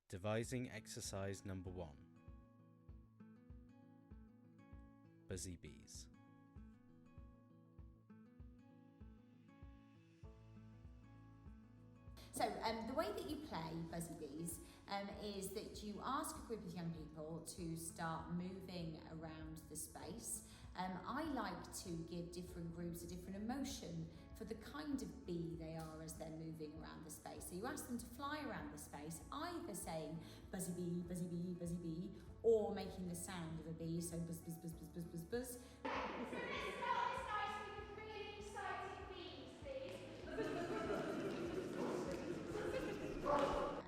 Devising exercise number 1. Buzzy bees. So the way that you play Buzzy Bees is that you ask a group of young people to start moving around the space. I like to give different groups a different emotion for the kind of bee they are as they're moving around the space. So you ask them to fly around the space, either saying buzzy bee, buzzy bee, buzzy bee, or making the sound of a bee, so buzz, buzz, buzz, buzz, buzz, buzz, buzz. So let's start this night with really exciting bees, please.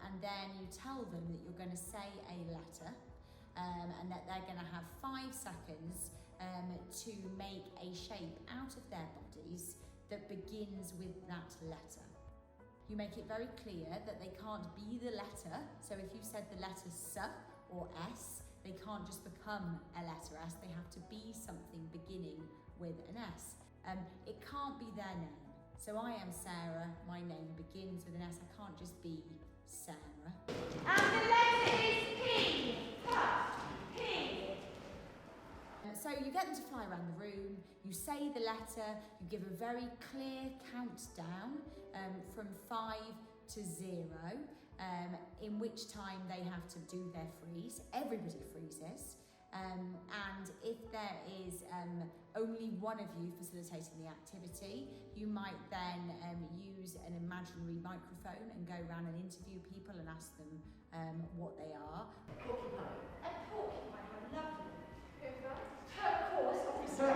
And then you tell them that you're going to say a letter and that they're going to have 5 seconds to make a shape out of their bodies that begins with that letter. You make it very clear that they can't be the letter, so if you said the letter S or S, they can't just become a letter S, they have to be something beginning with an S. It can't be their name. So I am Sarah, my name begins with an S, I can't just be Sarah. And the letter is P. P. So you get them to fly around the room, you say the letter, you give a very clear countdown from 5 to 0, in which time they have to do their freeze. Everybody freezes. And if there is only one of you facilitating the activity, you might then use an imaginary microphone and go around and interview people and ask them what they are. Porcupine. A porcupine, lovely. Turquoise, obviously.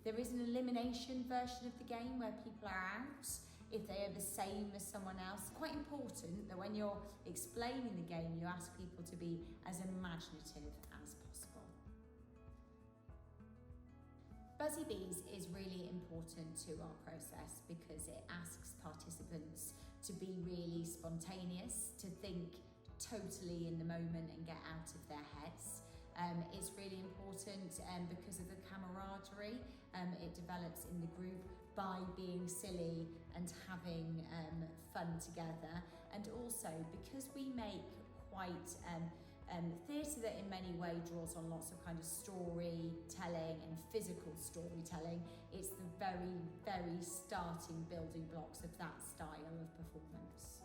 There is an elimination version of the game where people are out if they are the same as someone else. It's quite important that when you're explaining the game, you ask people to be as imaginative as possible. Buzzy Bees is really important to our process because it asks participants to be really spontaneous, to think totally in the moment and get out of their heads. It's really important because of the camaraderie it develops in the group by being silly and having fun together, and also because we make quite theatre that in many ways draws on lots of kind of storytelling and physical storytelling. It's the very, very starting building blocks of that style of performance.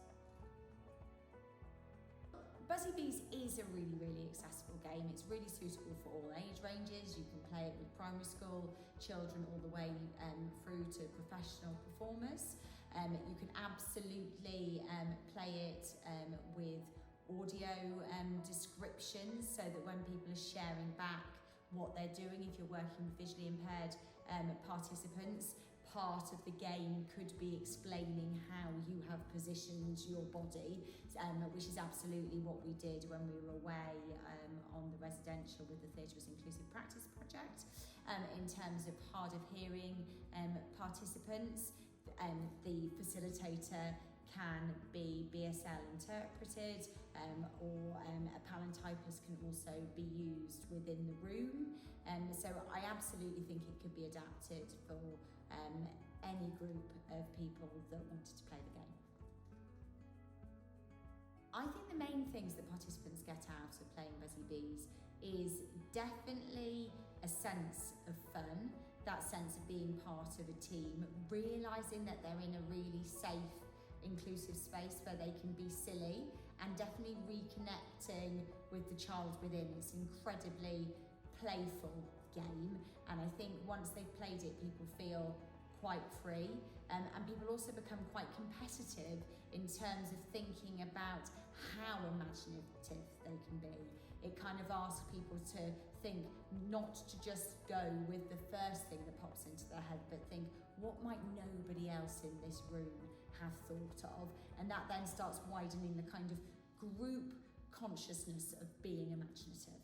Buzzy Bees is a really, really accessible game. It's really suitable for all age ranges. You can play it with primary school children all the way through to professional performers. You can absolutely play it with audio descriptions so that when people are sharing back what they're doing, if you're working with visually impaired participants, part of the game could be explaining how you have positioned your body, which is absolutely what we did when we were away on the residential with the Theatre as Inclusive Practice project. In terms of hard of hearing participants, the facilitator can be BSL interpreted, or a palantypist can also be used within the room. So I absolutely think it could be adapted for any group of people that wanted to play the game. I think the main things that participants get out of playing Buzzy Bees is definitely a sense of fun, that sense of being part of a team, realising that they're in a really safe, inclusive space where they can be silly, and definitely reconnecting with the child within. It's an incredibly playful game, and I think once they've played it, people feel quite free, and people also become quite competitive in terms of thinking about how imaginative they can be. It kind of asks people to think, not to just go with the first thing that pops into their head, but think, what might nobody else in this room have thought of? And that then starts widening the kind of group consciousness of being imaginative.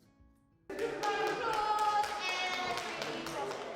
Applause, everybody.